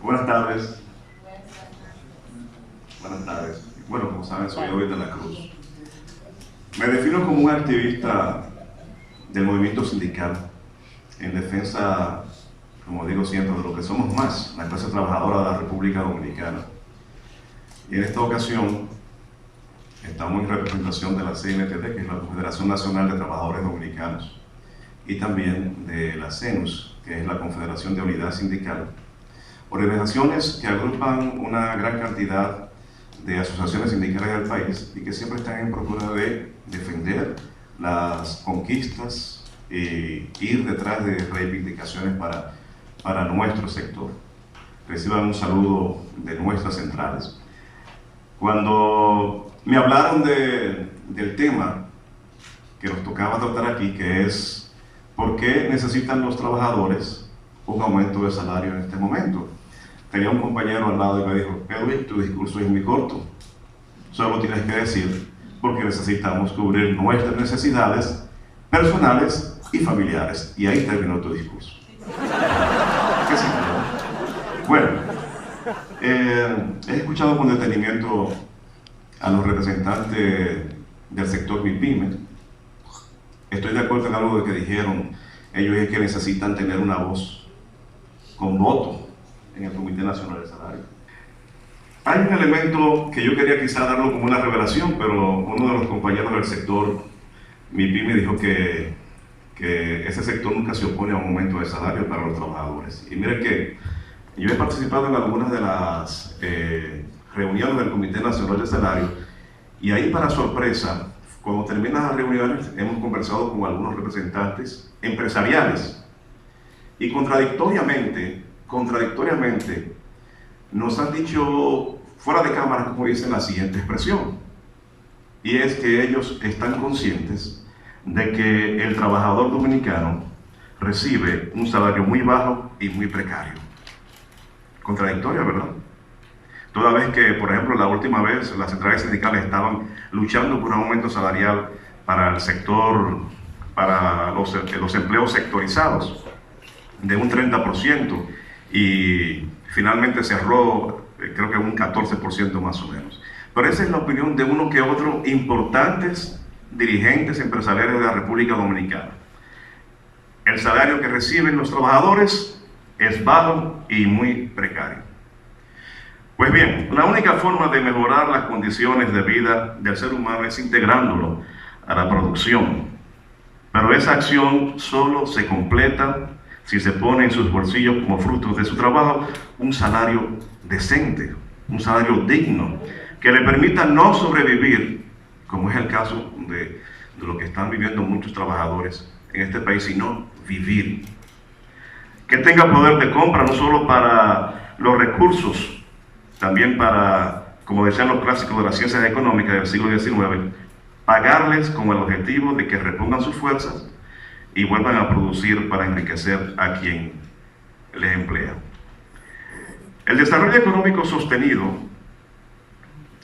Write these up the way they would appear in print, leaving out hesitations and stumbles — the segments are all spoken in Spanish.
Buenas tardes. Buenas tardes. Bueno, como saben, soy David de la Cruz. Me defino como un activista del movimiento sindical en defensa, como digo siempre, de lo que somos más, la clase trabajadora de la República Dominicana. Y en esta ocasión estamos en representación de la CNTD, que es la Confederación Nacional de Trabajadores Dominicanos, y también de la CENUS, que es la Confederación de Unidad Sindical. Organizaciones que agrupan una gran cantidad de asociaciones sindicales del país y que siempre están en procura de defender las conquistas e ir detrás de reivindicaciones para nuestro sector. Reciban un saludo de nuestras centrales. Cuando me hablaron del tema que nos tocaba tratar aquí, que es ¿por qué necesitan los trabajadores un aumento de salario en este momento? Tenía un compañero al lado y me dijo: Edwin, tu discurso es muy corto, solo tienes que decir porque necesitamos cubrir nuestras necesidades personales y familiares. Y ahí terminó tu discurso. ¿Qué simple, no? Bueno, he escuchado con detenimiento a los representantes del sector MIPYME. Estoy de acuerdo en algo de que dijeron. Ellos es que necesitan tener una voz con voto en el Comité Nacional del Salario. Hay un elemento que yo quería quizá darlo como una revelación, pero uno de los compañeros del sector MIPYME dijo que ese sector nunca se opone a un aumento de salario para los trabajadores. Y miren que yo he participado en algunas de las reuniones del Comité Nacional del Salario, y ahí, para sorpresa, cuando terminan las reuniones, hemos conversado con algunos representantes empresariales y contradictoriamente nos han dicho fuera de cámara, como dicen, la siguiente expresión, y es que ellos están conscientes de que el trabajador dominicano recibe un salario muy bajo y muy precario. Contradictoria, ¿verdad? Toda vez que, por ejemplo, la última vez las centrales sindicales estaban luchando por un aumento salarial para el sector, para los empleos sectorizados de un 30%, y finalmente cerró, creo que un 14% más o menos. Pero esa es la opinión de uno que otro importantes dirigentes empresariales de la República Dominicana. El salario que reciben los trabajadores es bajo y muy precario. Pues bien, la única forma de mejorar las condiciones de vida del ser humano es integrándolo a la producción. Pero esa acción solo se completa si se pone en sus bolsillos, como fruto de su trabajo, un salario decente, un salario digno, que le permita no sobrevivir, como es el caso de lo que están viviendo muchos trabajadores en este país, sino vivir. Que tenga poder de compra no solo para los recursos, también para, como decían los clásicos de las ciencias económicas del siglo XIX, pagarles con el objetivo de que repongan sus fuerzas y vuelvan a producir para enriquecer a quien les emplea. El desarrollo económico sostenido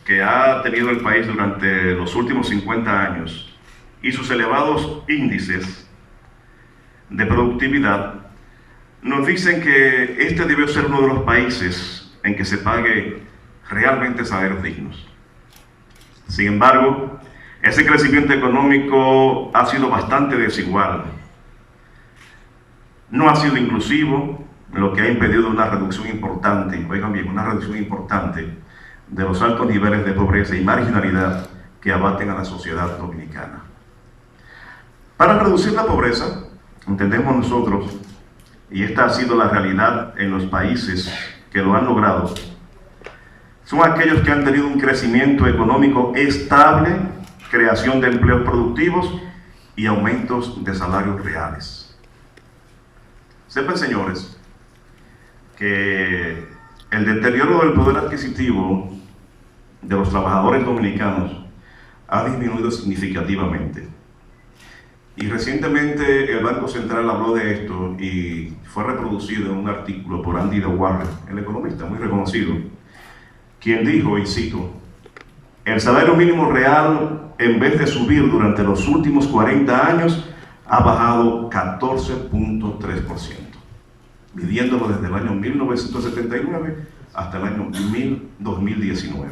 que ha tenido el país durante los últimos 50 años y sus elevados índices de productividad nos dicen que este debió ser uno de los países en que se pague realmente salarios dignos. Sin embargo, ese crecimiento económico ha sido bastante desigual. No ha sido inclusivo, lo que ha impedido una reducción importante, oigan bien, una reducción importante de los altos niveles de pobreza y marginalidad que abaten a la sociedad dominicana. Para reducir la pobreza, entendemos nosotros, y esta ha sido la realidad en los países que lo han logrado, son aquellos que han tenido un crecimiento económico estable, creación de empleos productivos y aumentos de salarios reales. Sepan, señores, que el deterioro del poder adquisitivo de los trabajadores dominicanos ha disminuido significativamente. Y recientemente el Banco Central habló de esto y fue reproducido en un artículo por Andy de Warren, el economista muy reconocido, quien dijo, y cito: el salario mínimo real, en vez de subir durante los últimos 40 años, ha bajado 14.3%. midiéndolo desde el año 1979 hasta el año 2019.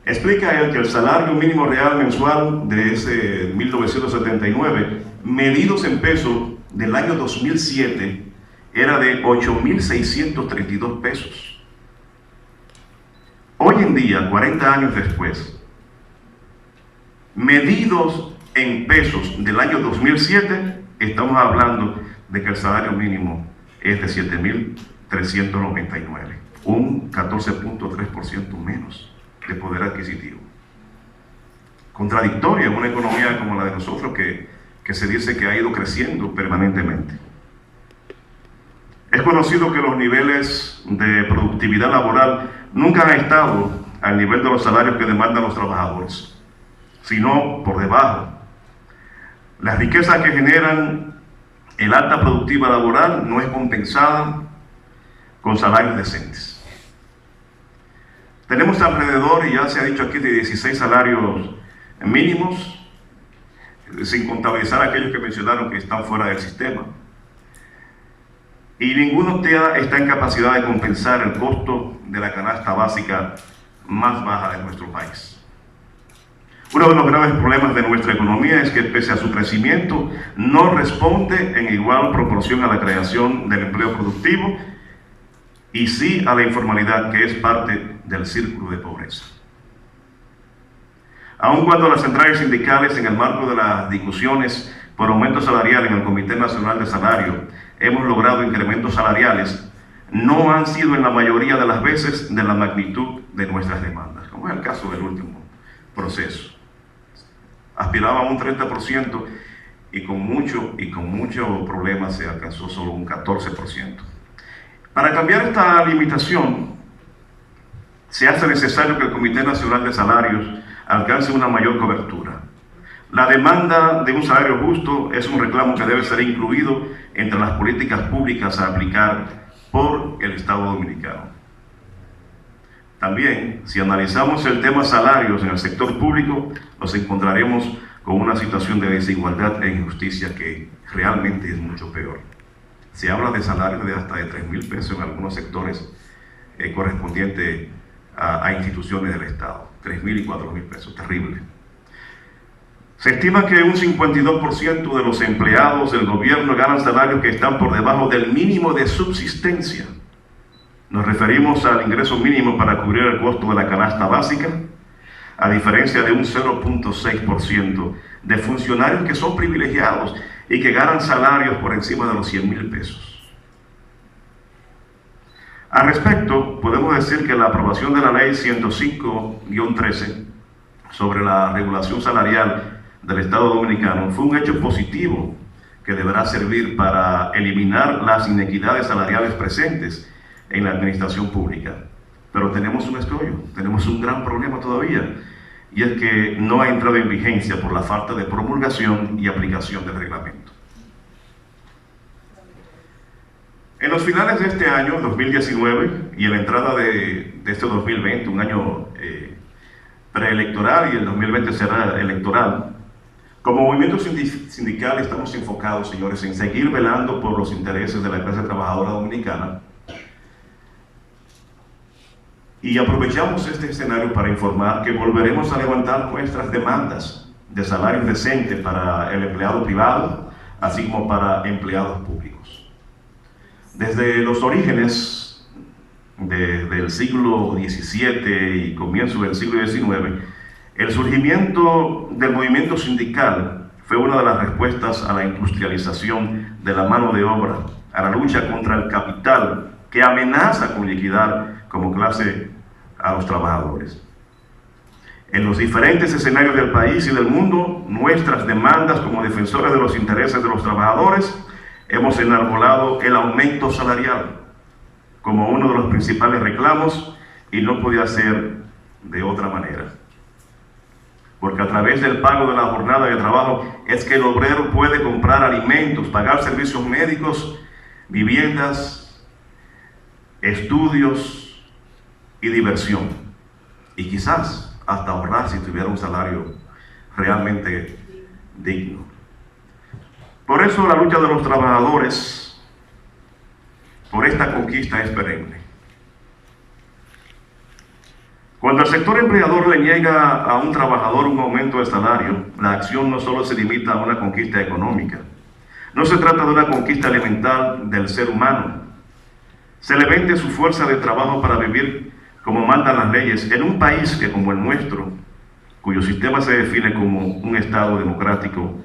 Explica él que el salario mínimo real mensual de ese 1979, medidos en pesos del año 2007, era de 8.632 pesos. Hoy en día, 40 años después, medidos en pesos del año 2007, estamos hablando de que el salario mínimo es de 7.399, un 14.3% menos de poder adquisitivo. Contradictorio en una economía como la de nosotros que se dice que ha ido creciendo permanentemente. Es conocido que los niveles de productividad laboral nunca han estado al nivel de los salarios que demandan los trabajadores, sino por debajo. La riqueza que generan el alta productividad laboral no es compensada con salarios decentes. Tenemos alrededor, y ya se ha dicho aquí, de 16 salarios mínimos, sin contabilizar aquellos que mencionaron que están fuera del sistema. Y ninguno está en capacidad de compensar el costo de la canasta básica más baja de nuestro país. Uno de los graves problemas de nuestra economía es que, pese a su crecimiento, no responde en igual proporción a la creación del empleo productivo y sí a la informalidad, que es parte del círculo de pobreza. Aun cuando las centrales sindicales, en el marco de las discusiones por aumento salarial en el Comité Nacional de Salario, hemos logrado incrementos salariales, no han sido en la mayoría de las veces de la magnitud de nuestras demandas, como es el caso del último proceso. Aspiraba a un 30% y con mucho problema se alcanzó solo un 14%. Para cambiar esta limitación, se hace necesario que el Comité Nacional de Salarios alcance una mayor cobertura. La demanda de un salario justo es un reclamo que debe ser incluido entre las políticas públicas a aplicar por el Estado Dominicano. También, si analizamos el tema salarios en el sector público, nos encontraremos con una situación de desigualdad e injusticia que realmente es mucho peor. Se habla de salarios de hasta de 3.000 pesos en algunos sectores correspondientes a instituciones del Estado. 3.000 y 4.000 pesos, terrible. Se estima que un 52% de los empleados del gobierno ganan salarios que están por debajo del mínimo de subsistencia. Nos referimos al ingreso mínimo para cubrir el costo de la canasta básica, a diferencia de un 0.6% de funcionarios que son privilegiados y que ganan salarios por encima de los 100.000 pesos. Al respecto, podemos decir que la aprobación de la Ley 105-13 sobre la regulación salarial del Estado Dominicano fue un hecho positivo que deberá servir para eliminar las inequidades salariales presentes en la administración pública. Pero tenemos un escollo, tenemos un gran problema todavía, y es que no ha entrado en vigencia por la falta de promulgación y aplicación del reglamento. En los finales de este año, 2019, y en la entrada de este 2020, un año preelectoral, y el 2020 será electoral, como movimiento sindical estamos enfocados, señores, en seguir velando por los intereses de la clase trabajadora dominicana. Y aprovechamos este escenario para informar que volveremos a levantar nuestras demandas de salarios decentes para el empleado privado, así como para empleados públicos. Desde los orígenes del siglo XVII y comienzo del siglo XIX, el surgimiento del movimiento sindical fue una de las respuestas a la industrialización de la mano de obra, a la lucha contra el capital que amenaza con liquidar como clase a los trabajadores. En los diferentes escenarios del país y del mundo, nuestras demandas como defensores de los intereses de los trabajadores, hemos enarbolado el aumento salarial como uno de los principales reclamos, y no podía ser de otra manera. Porque a través del pago de la jornada de trabajo es que el obrero puede comprar alimentos, pagar servicios médicos, viviendas, estudios y diversión. Y quizás hasta ahorrar si tuviera un salario realmente digno. Por eso la lucha de los trabajadores por esta conquista es perenne. Cuando el sector empleador le niega a un trabajador un aumento de salario, la acción no solo se limita a una conquista económica. No se trata de una conquista elemental del ser humano. Se le vende su fuerza de trabajo para vivir como mandan las leyes en un país que, como el nuestro, cuyo sistema se define como un Estado democrático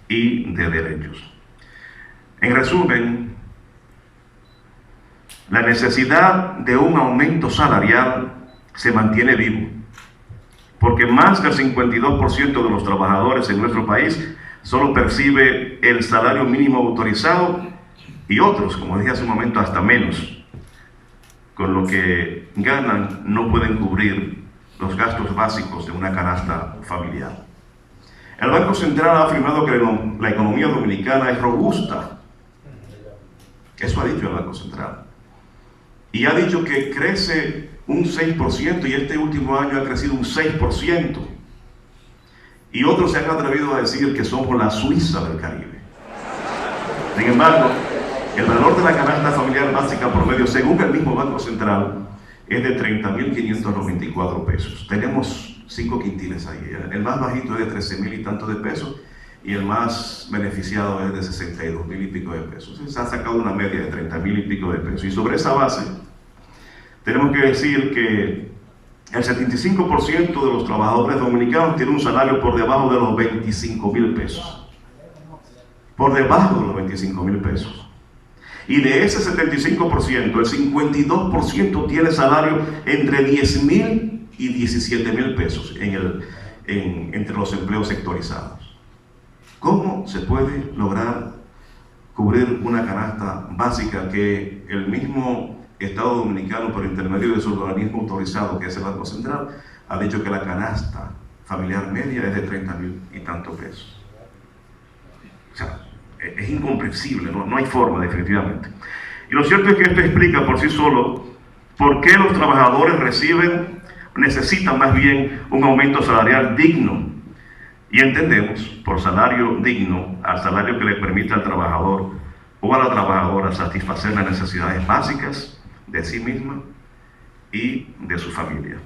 y de derechos. En resumen, la necesidad de un aumento salarial se mantiene vivo, porque más del 52% de los trabajadores en nuestro país solo percibe el salario mínimo autorizado y otros, como dije hace un momento, hasta menos. Con lo que ganan no pueden cubrir los gastos básicos de una canasta familiar. El Banco Central ha afirmado que la economía dominicana es robusta. Eso ha dicho el Banco Central. Y ha dicho que crece un 6% y este último año ha crecido un 6%. Y otros se han atrevido a decir que somos la Suiza del Caribe. Sin embargo, el valor de la canasta familiar básica promedio, según el mismo Banco Central, es de 30.594 pesos. Tenemos 5 quintiles ahí. El más bajito es de 13.000 y tantos de pesos y el más beneficiado es de 62.000 y pico de pesos. Entonces, se ha sacado una media de 30.000 y pico de pesos. Y sobre esa base, tenemos que decir que el 75% de los trabajadores dominicanos tienen un salario por debajo de los 25.000 pesos. Por debajo de los 25.000 pesos. Y de ese 75%, el 52% tiene salario entre 10.000 y 17.000 pesos entre los empleos sectorizados. ¿Cómo se puede lograr cubrir una canasta básica que el mismo Estado Dominicano, por intermedio de su organismo autorizado, que es el Banco Central, ha dicho que la canasta familiar media es de 30.000 y tantos pesos? O sea, es incomprensible, no hay forma, definitivamente. Y lo cierto es que esto explica por sí solo por qué los trabajadores necesitan más bien un aumento salarial digno. Y entendemos por salario digno al salario que le permita al trabajador o a la trabajadora satisfacer las necesidades básicas de sí misma y de su familia.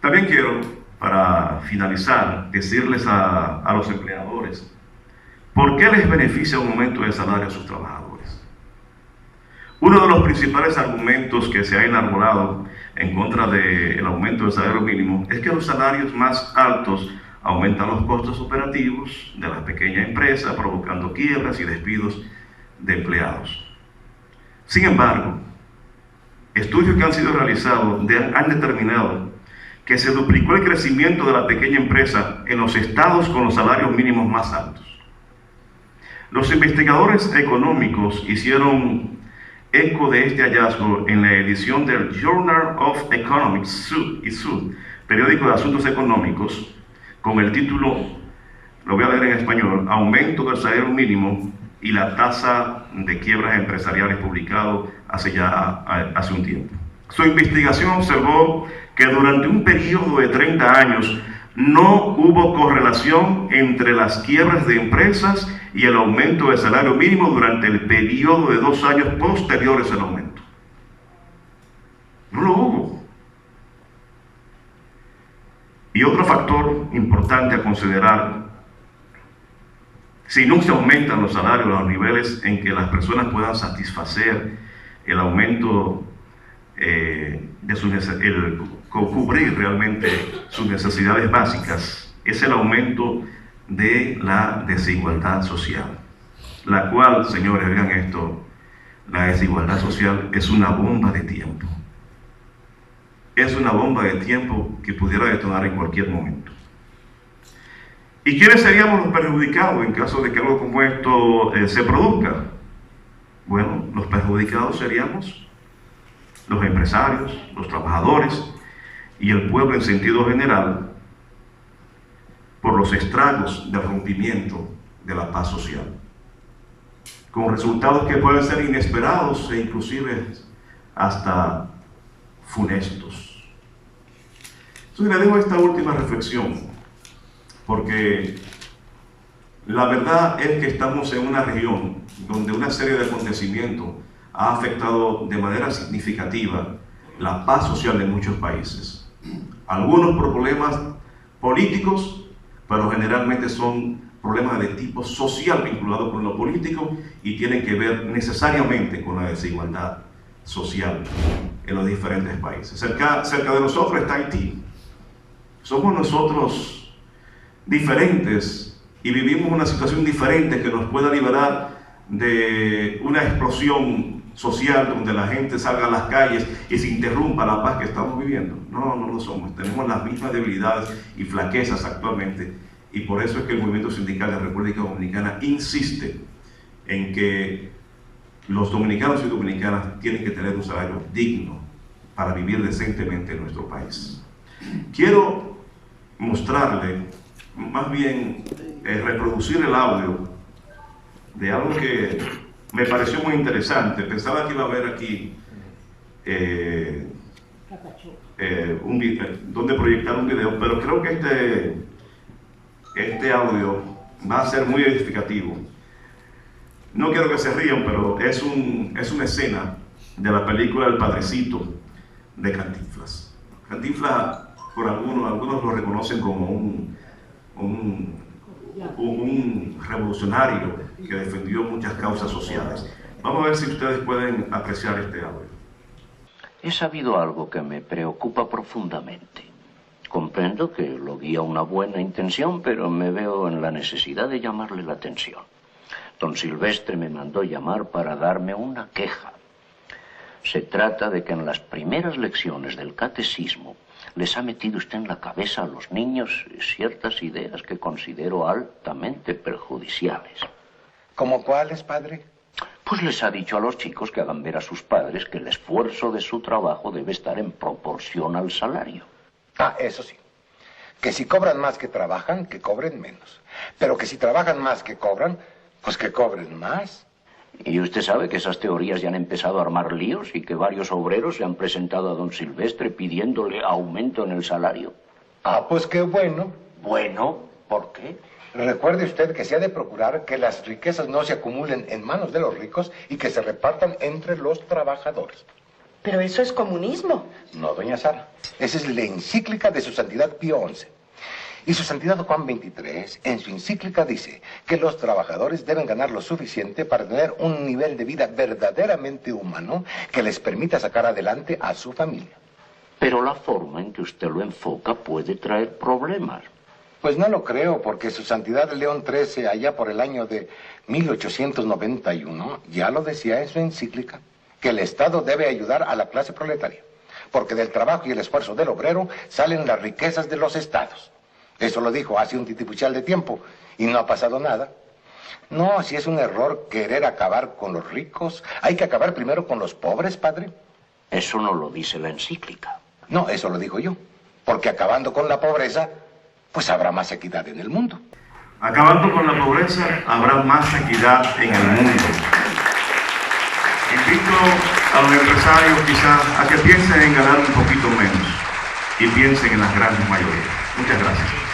También quiero, para finalizar, decirles a los empleadores ¿por qué les beneficia un aumento de salario a sus trabajadores? Uno de los principales argumentos que se ha enarbolado en contra del aumento del salario mínimo es que los salarios más altos aumentan los costos operativos de las pequeñas empresas, provocando quiebras y despidos de empleados. Sin embargo, estudios que han sido realizados han determinado que se duplicó el crecimiento de la pequeña empresa en los estados con los salarios mínimos más altos. Los investigadores económicos hicieron eco de este hallazgo en la edición del Journal of Economics, periódico de asuntos económicos, con el título, lo voy a leer en español, Aumento del salario mínimo y la tasa de quiebras empresariales, publicado hace un tiempo. Su investigación observó que durante un periodo de 30 años no hubo correlación entre las quiebras de empresas y el aumento del salario mínimo durante el periodo de 2 años posteriores al aumento. No lo hubo. Y otro factor importante a considerar: si no se aumentan los salarios a los niveles en que las personas puedan satisfacer el aumento cubrir realmente sus necesidades básicas, es el aumento de la desigualdad social, la cual, señores, vean esto, la desigualdad social es una bomba de tiempo. Es una bomba de tiempo que pudiera detonar en cualquier momento. ¿Y quiénes seríamos los perjudicados en caso de que algo como esto se produzca? Bueno, los perjudicados seríamos los empresarios, los trabajadores y el pueblo en sentido general, por los estragos del rompimiento de la paz social, con resultados que pueden ser inesperados e inclusive hasta funestos. Entonces le dejo esta última reflexión, porque La verdad es que estamos en una región donde una serie de acontecimientos ha afectado de manera significativa la paz social de muchos países. Algunos por problemas políticos, pero generalmente son problemas de tipo social vinculados con lo político y tienen que ver necesariamente con la desigualdad social en los diferentes países. Cerca de nosotros está Haití. Somos nosotros diferentes y vivimos una situación diferente que nos pueda liberar de una explosión social donde la gente salga a las calles y se interrumpa la paz que estamos viviendo. No, no lo somos. Tenemos las mismas debilidades y flaquezas actualmente, y por eso es que el movimiento sindical de la República Dominicana insiste en que los dominicanos y dominicanas tienen que tener un salario digno para vivir decentemente en nuestro país. Quiero mostrarle, más bien reproducir el audio de algo que me pareció muy interesante. Pensaba que iba a haber aquí donde proyectar un video, pero creo que este audio va a ser muy edificativo. No quiero que se rían, pero es una escena de la película El Padrecito de Cantinflas. Cantinflas, por algunos lo reconocen como un revolucionario que defendió muchas causas sociales. Vamos a ver si ustedes pueden apreciar este audio. He sabido algo que me preocupa profundamente. Comprendo que lo guía una buena intención, pero me veo en la necesidad de llamarle la atención. Don Silvestre me mandó llamar para darme una queja. Se trata de que en las primeras lecciones del catecismo les ha metido usted en la cabeza a los niños ciertas ideas que considero altamente perjudiciales. ¿Cómo cuáles, padre? Pues les ha dicho a los chicos que hagan ver a sus padres que el esfuerzo de su trabajo debe estar en proporción al salario. Ah, eso sí. Que si cobran más que trabajan, que cobren menos. Pero que si trabajan más que cobran, pues que cobren más. Y usted sabe que esas teorías ya han empezado a armar líos y que varios obreros se han presentado a don Silvestre pidiéndole aumento en el salario. Ah, pues qué bueno. Bueno, ¿por qué? Recuerde usted que se ha de procurar que las riquezas no se acumulen en manos de los ricos y que se repartan entre los trabajadores. Pero eso es comunismo. No, doña Sara. Esa es la encíclica de su santidad Pío XI. Y su santidad Juan XXIII, en su encíclica, dice que los trabajadores deben ganar lo suficiente para tener un nivel de vida verdaderamente humano que les permita sacar adelante a su familia. Pero la forma en que usted lo enfoca puede traer problemas. Pues no lo creo, porque su santidad León XIII, allá por el año de 1891, ya lo decía en su encíclica, que el Estado debe ayudar a la clase proletaria, porque del trabajo y el esfuerzo del obrero salen las riquezas de los estados. Eso lo dijo hace un titipuchal de tiempo y no ha pasado nada. No, si es un error querer acabar con los ricos, hay que acabar primero con los pobres, padre. Eso no lo dice la encíclica. No, eso lo digo yo, porque acabando con la pobreza, pues habrá más equidad en el mundo. Acabando con la pobreza, habrá más equidad en el mundo. Invito a los empresarios quizás a que piensen en ganar un poquito menos y piensen en las grandes mayorías. Muchas gracias.